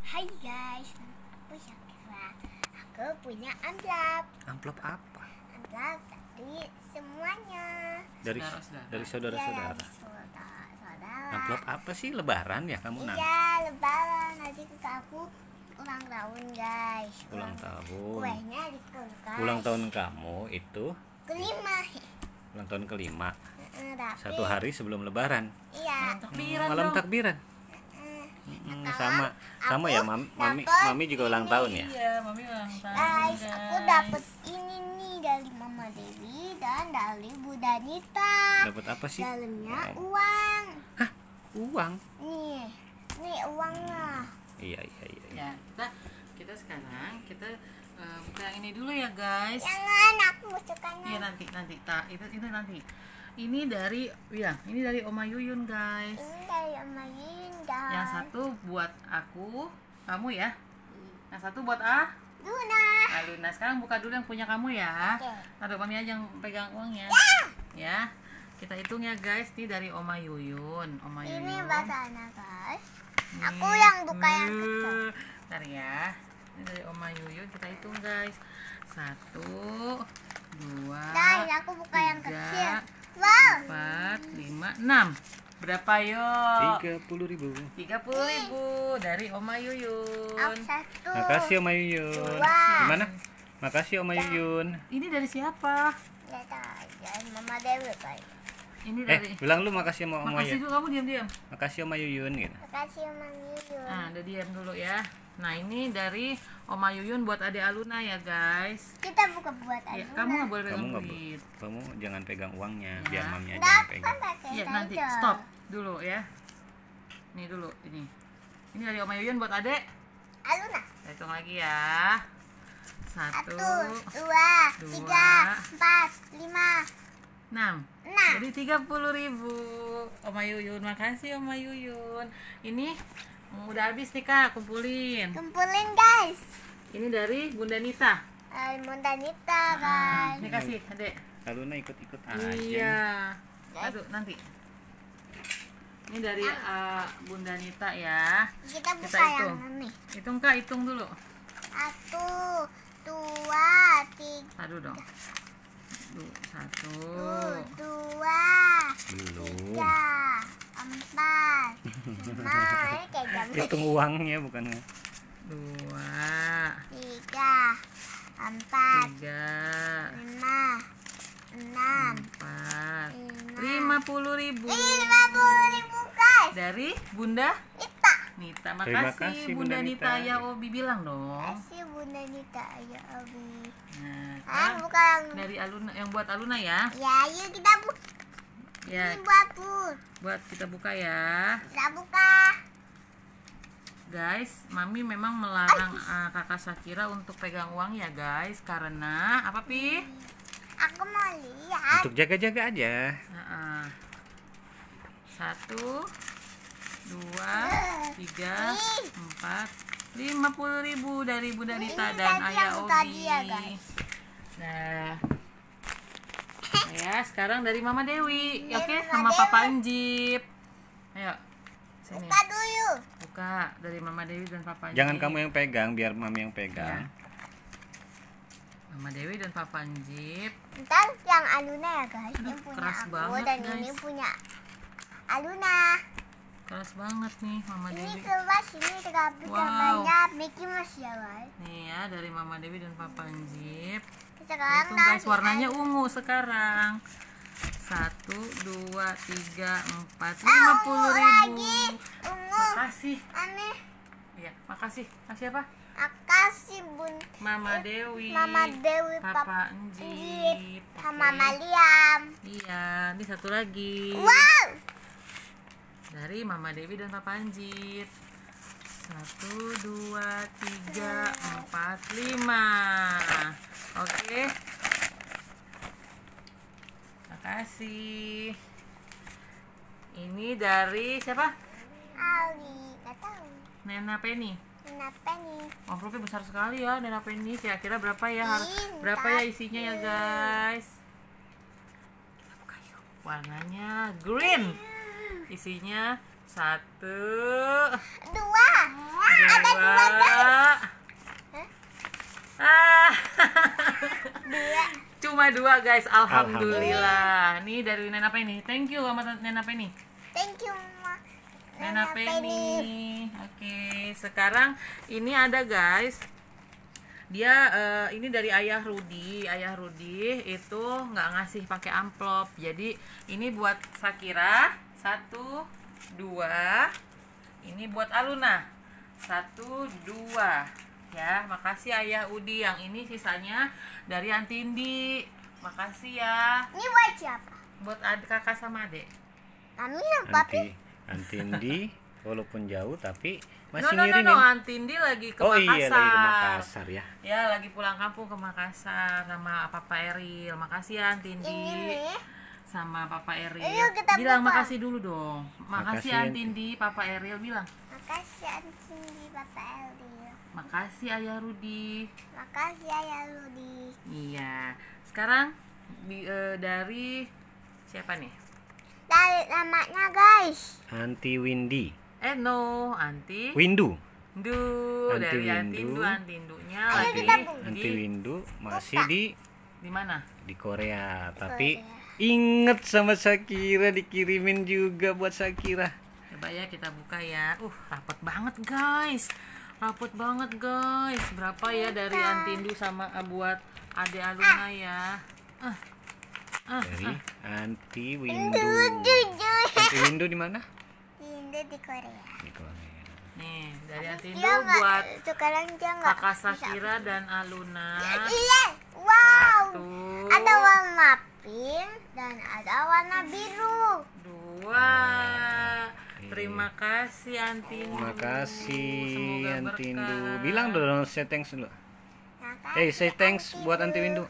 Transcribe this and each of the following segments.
Hai guys, aku Syakira. Aku punya amplop. Amplop apa? Amplop dari semuanya. Dari Ya, saudara-saudara. dari saudara. Amplop apa sih? Lebaran ya kamu nanti? Iya, lebaran. Nanti aku ulang tahun guys. Ulang tahun. Kuenya dikulkas. Ulang tahun kamu itu kelima. ulang tahun kelima. Tapi, 1 hari sebelum Lebaran. Iya. Malam takbiran. Sama ya, mami juga ulang tahun ya. Iya, mami ulang tahun. Guys, aku dapet ini nih dari Mama Dewi dan dari Bunda Nita. Dapat apa sih? Dalamnya Wow. uang. Hah? Uang? Nih uangnya. Iya. Ya, kita sekarang buka yang ini dulu ya, guys. Jangan, aku sukanya. Iya, nanti. Itu nanti. Ini dari Oma Yuyun, guys. Ini dari Oma Yunda. Yang satu buat aku, kamu ya. Yang satu buat Luna. Luna. Sekarang buka dulu yang punya kamu ya. Oke. Aduh, mami aja yang pegang uangnya. Ya. Kita hitung ya, guys. Ini dari Oma Yuyun. Ini bahasanya guys. Nih. Aku yang buka yang kecil. Bentar ya. Ini dari Oma Yuyun, kita hitung guys. 1, 2, Guys, aku buka yang 3, kecil. Wow. 4, 5, 6. Berapa yo? 30.000. 30.000 dari Oma Yuyun. Aku satu. Makasih Oma Yuyun. Dua. Gimana? Makasih Oma Yuyun. Ini dari siapa? Lihat aja, Mama Dewi guys. Ini dari Bilang lu makasih sama Oma Makasih Yuyun. dulu, kamu diam-diam. Makasih Oma Yuyun gitu. Makasih Mama Yuyun. Nah, udah diam dulu ya. Nah, ini dari Oma Yuyun buat Adik Aluna ya, guys. Kita buka buat Ya, Aluna. kamu nggak boleh Kamu pegang nggak duit. Kamu jangan pegang uangnya, Ya. biar mami aja yang Dapat pegang. pakai Iya, nanti aja. stop dulu ya. Ini dulu, ini. Ini dari Oma Yuyun buat Adek. Aluna. Kita hitung lagi ya. 1, 2, 3, 4, 5, 6. 6. Jadi 30.000. Oma Yuyun, makasih Oma Yuyun. Ini udah habis nih Kak, kumpulin. Kumpulin guys. Ini dari Bunda Nita. Bunda Nita guys. Ini kasih Adek. Aluna ikut-ikut aja. Iya. Guys. Aduh, nanti. Ini dari Bunda Nita ya. Kita buka Kita yang hitung. ini. Hitung Kak, hitung dulu. 1, 2, 3, Aduh dong. 1, 2, Belum. 3, 4, 5. Ini kayak jam. Hitung uangnya bukan. 2, 3, 4, 3, 5, 6, 4, 5. 50.000 Ini 50.000 guys. dari Bunda Nita. Nita. Terima Makasih kasih, Bunda Bunda Nita. Nita. Ya Obi bilang dong. Kasih Bunda Nita ya Abi. Nah, Ah, sekarang buka yang. dari Aluna, yang buat Aluna ya. Ya, yuk kita buka. Ya, Ini buat Bun. buat kita buka ya. Kita buka. Guys, Mami memang melarang Kakak Syakira untuk pegang uang ya guys, karena apa Pi? Aku mau lihat. Untuk jaga-jaga aja. 1, 2, 3, 4, 50.000 dari Bunda Ini Nita tadi dan yang Ayah tadi Obi. ya, guys. Nah, ya sekarang dari Mama Dewi, Ini oke, Mama sama Dewi. Papa Anjip. Ayo, sini. Buka dulu. Buka dari Mama Dewi dan Papa Anjip. Jangan kamu yang pegang, biar mami yang pegang. Mama Dewi dan Papa Anjip. Ntar yang Aluna ya guys. Aduh, Ini punya keras aku banget, dan guys. ini punya Aluna. Keras banget nih Mama Ini Dewi. kelas ini tergabung Wow. namanya Mickey Mouse ya guys. Nih ya, dari Mama Dewi dan Papa Anjip. Sekarang Itu guys, warnanya ungu sekarang. 1, 2, 3, 4, 50.000. ungu. Makasih. Aneh. Iya, makasih. Makasih apa? Makasih Bun. Mama Dewi. Mama Dewi, Papa Anjip, Anjip. sama Oke. Maliam. Iya, ini satu lagi. Wow. Dari Mama Dewi dan Papa Anjip. 1, 2, 3, 4, 5. Oke. Makasih. Ini dari siapa? Ali, gak tahu. Nena Penny. Kenapa nih? Amplopnya besar sekali ya, Nena Penny. Kira-kira berapa ya? Ih, Berapa ya isinya ya, tapi. guys? Warnanya green. Isinya 1, 2, Ah. Dua. Cuma 2 guys, alhamdulillah. Nih dari Nena Penny. Thank you sama Nena Penny. Thank you, Mama. Nena Penny. Oke, sekarang ini ada guys. Dia ini dari Ayah Rudi. Ayah Rudi itu nggak ngasih pakai amplop. Jadi ini buat Shakira 1, 2. Ini buat Aluna 1, 2. Ya, makasih Ayah Udi. Yang ini sisanya dari Anti Indi. Makasih ya. Ini buat siapa? Buat kakak sama adek. Mami sama papi. Anti Indi walaupun jauh tapi masih No, ngirimin. Anti Indi lagi ke Oh Makassar. iya, lagi ke Makassar ya. Ya, lagi pulang kampung ke Makassar sama Papa Eril. Makasih ya Anti Indi. Ini nih. Sama Papa Eril. Ayo kita Bilang buka. makasih dulu dong. Makasih Makasih, Anti Anti. Indi, Papa Eril bilang. Makasih Anti Papa Eldi. Makasih Ayah Rudi. Makasih Ayah Rudi. Iya. Sekarang dari siapa nih? Dari namanya guys. Anti Windy. No, Anti Windu. Windu. Anti Dari Anti Windu. Windu, Anti Windunya Ayo lagi kita buka. Anti Windu masih Buka. di mana? di Korea, tapi Korea. inget sama Shakira, dikirimin juga buat Shakira. Coba ya kita buka ya. Rapet banget guys. Rapet banget guys. Berapa ya dari Antindu sama buat Ade Aluna ya? Dari Anti Windu. Jujur. Anti Windu di mana? Ini di Korea. Di Korea. Nih, dari Antindu Dia nggak. buat Sekarang dia nggak. kakak bisa. Shakira dan Aluna. Iya. Wow. 1, Ada warna pink dan ada warna biru. 2. Terima kasih Antindu. Terima kasih Semoga Anti Windu. berkah. Bilang dong say thanks dulu. Makasih, Say thanks buat Anti Windu.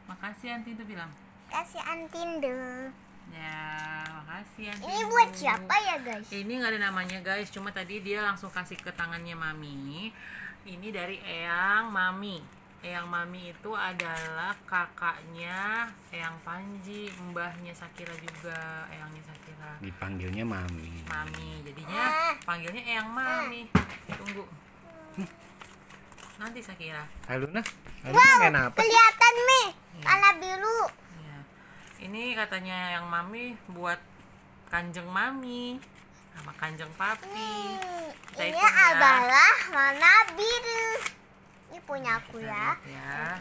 Makasih Antindu bilang. Kasih Antindu. Ya, makasih Antindu. Ini buat siapa ya guys? Ini nggak ada namanya guys, cuma tadi dia langsung kasih ke tangannya Mami. Ini dari Eyang Mami. Eyang Mami itu adalah kakaknya Eyang Panji, mbahnya Shakira juga, Eyangnya Shakira. Dipanggilnya Mami. Mami, jadinya panggilnya Eyang Mami. Tunggu. Nanti Shakira. Aluna Wow, main apa sih? kelihatan nih warna biru. Iya. Ini katanya Eyang Mami buat Kanjeng Mami sama Kanjeng Papi. Kita Ini hitung ya. adalah warna biru. Ini punya aku ya. Ya.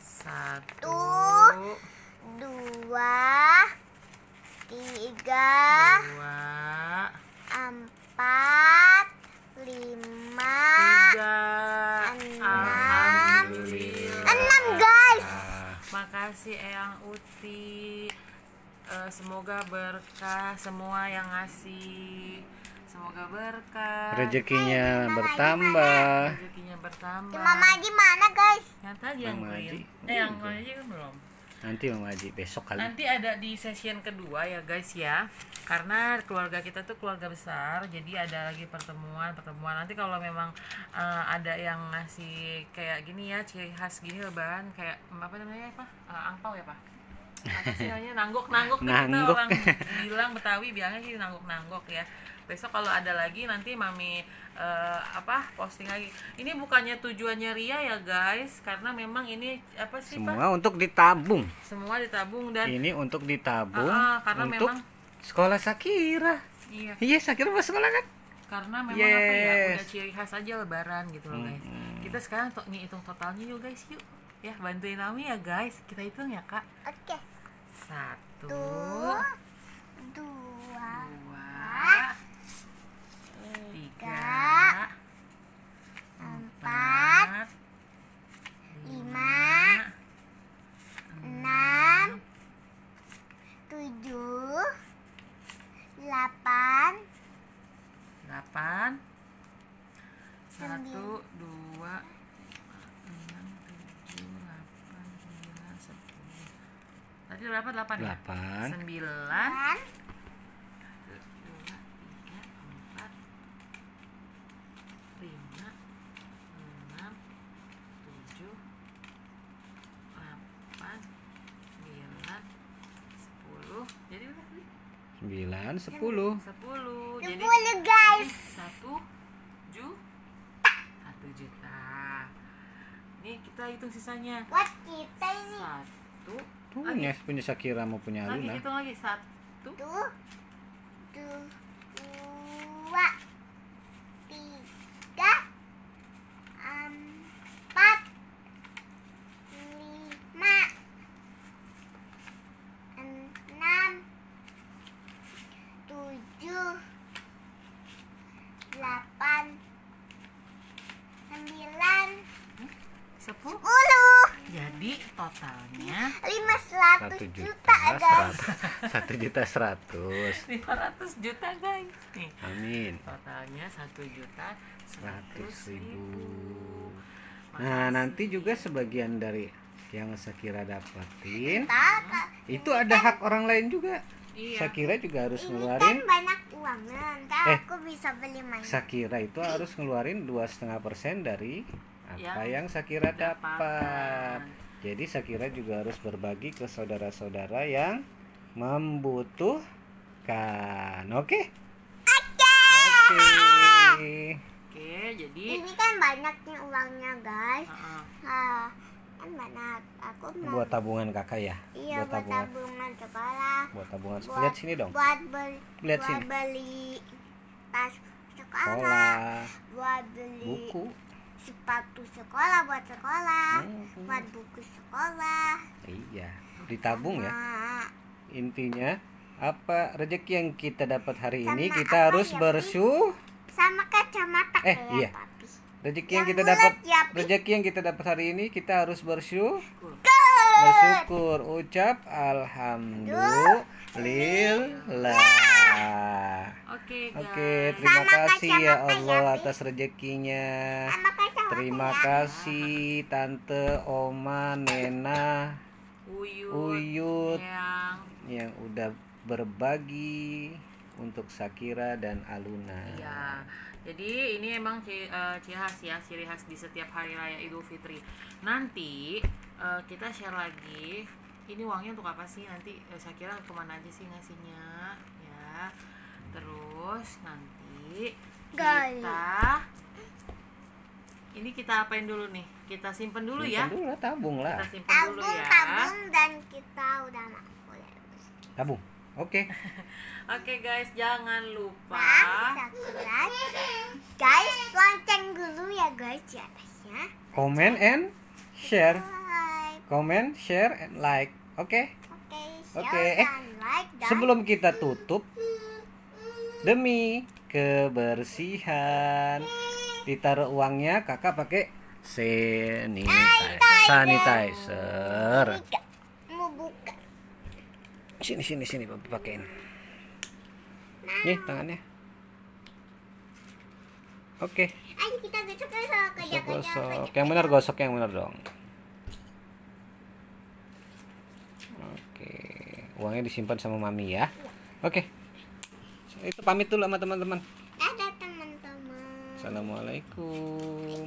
1, 2, 3, 2, 4, 5, 3. Alhamdulillah. 6 guys. Makasih Eyang Uti. Semoga berkah semua yang ngasih. Semoga berkah. Rezekinya bertambah. Rezekinya bertambah. Mama gimana guys? Yang tadi yang Mama green. Aji. Yang Aji kan belum. Nanti Mama Haji besok kali. Nanti ada di session kedua ya guys ya. Karena keluarga kita tuh keluarga besar, jadi ada lagi pertemuan. Nanti kalau memang ada yang ngasih kayak gini ya, ciri khas gini lebaran kayak apa namanya apa? Angpau ya, Pak? Apa sih namanya? Nanggok gitu Nanggok. orang bilang Betawi bilangnya sih nanggok ya. Besok kalau ada lagi nanti Mami posting lagi. Ini bukannya tujuannya Ria ya guys, karena memang ini apa sih Pak? Semua untuk ditabung. Semua ditabung dan Ini untuk ditabung karena untuk memang sekolah Shakira. iya, Iya, Shakira mau sekolah kan? karena memang apa ya, Yes. udah ciri khas aja lebaran gitu loh guys. Kita sekarang hitung totalnya yuk guys, yuk. Ya, bantuin Mami ya guys. Kita hitung ya, Kak. Oke. 1, 2, 2, 3, 4, 5, 6, 7, 8, 8, 1, 2, 6, 7, 8, 9, 10. Tadi berapa? 8 ya? 8. 9, 2, 3, 4, 5, 6, 7, 8, 9, 10. Jadi berapa tadi? 9, 10. 10. Jadi 10 guys. kita hitung sisanya. Buat kita ini. 1. Punya Shakira mau punya Lagi Aluna. hitung lagi. 1, Tuh. 2, 3, 4, 5, 6, 7, 8, 9, 10. 10. Jadi totalnya 100 juta guys. 1.100.000. 500 juta guys. Nih, Amin. totalnya 1.100.000. Nah, nanti juga sebagian dari yang Shakira dapatin Kakak, itu ada hak orang lain juga. Iya. Shakira juga harus ini kan ngeluarin. banyak uangnya. Ntar Eh. aku bisa beli mainan. Shakira itu harus ngeluarin 2,5% dari apa yang Shakira dapat. dapatkan. Jadi Shakira juga harus berbagi ke saudara-saudara yang membutuhkan. Oke? Oke. Oke, jadi Ini kan banyak nih uangnya guys. Heeh. Kan banyak. Aku mau. Buat tabungan kakak ya? Iya, buat tabungan sekolah. Buat tabungan. Buat- Lihat sini dong. Buat beli. Lihat buat sini. beli tas sekolah. Sekolah, Buat beli buku. sepatu sekolah buat sekolah. Hmm. Buat buku sekolah. Iya, ditabung ya. Nah, Intinya apa rezeki yang kita dapat hari Sama ini apa kita harus ya, Pi? sama kacamata Eh, kayak iya. papi. rezeki Yang yang kita bulat dapat ya, Pi. rezeki yang kita dapat hari ini kita harus bersyukur. Syukur. Ucap alhamdulillah. Oke, guys. Oke, terima Sama kasih ya kacamata ya, Allah Pi. atas rezekinya. Sama kacamata Terima ya. kasih Tante, Oma, Nena, Uyut, Uyut yang yang udah berbagi untuk Shakira dan Aluna. iya. Jadi ini emang ciri khas ya, ciri khas di setiap hari raya Idul Fitri. Nanti kita share lagi. Ini uangnya untuk apa sih? Nanti Shakira kemana aja sih ngasihnya? Ya. Terus nanti Guys. kita apain dulu nih? Kita simpen dulu ya. Simpen dulu lah, tabung lah. Kita simpen dulu ya. Tabung dan kita udah boleh. Tabung. Oke. Oke guys, jangan lupa Subscribe. Guys, lonceng dulu ya guys di atasnya. Comment and share. Bye. Comment, share and like. Oke. Oke, Oke, share dan like dan Sebelum kita tutup, demi kebersihan, ditaruh uangnya kakak pakai sanitizer. mau buka. Sini papi pakein. Nih tangannya. Oke. Ayo kita gosok Gosok. Yang benar gosok yang benar dong. Oke. Uangnya disimpan sama mami ya. Oke. Itu pamit dulu sama teman-teman. Dadah teman-teman. Assalamualaikum.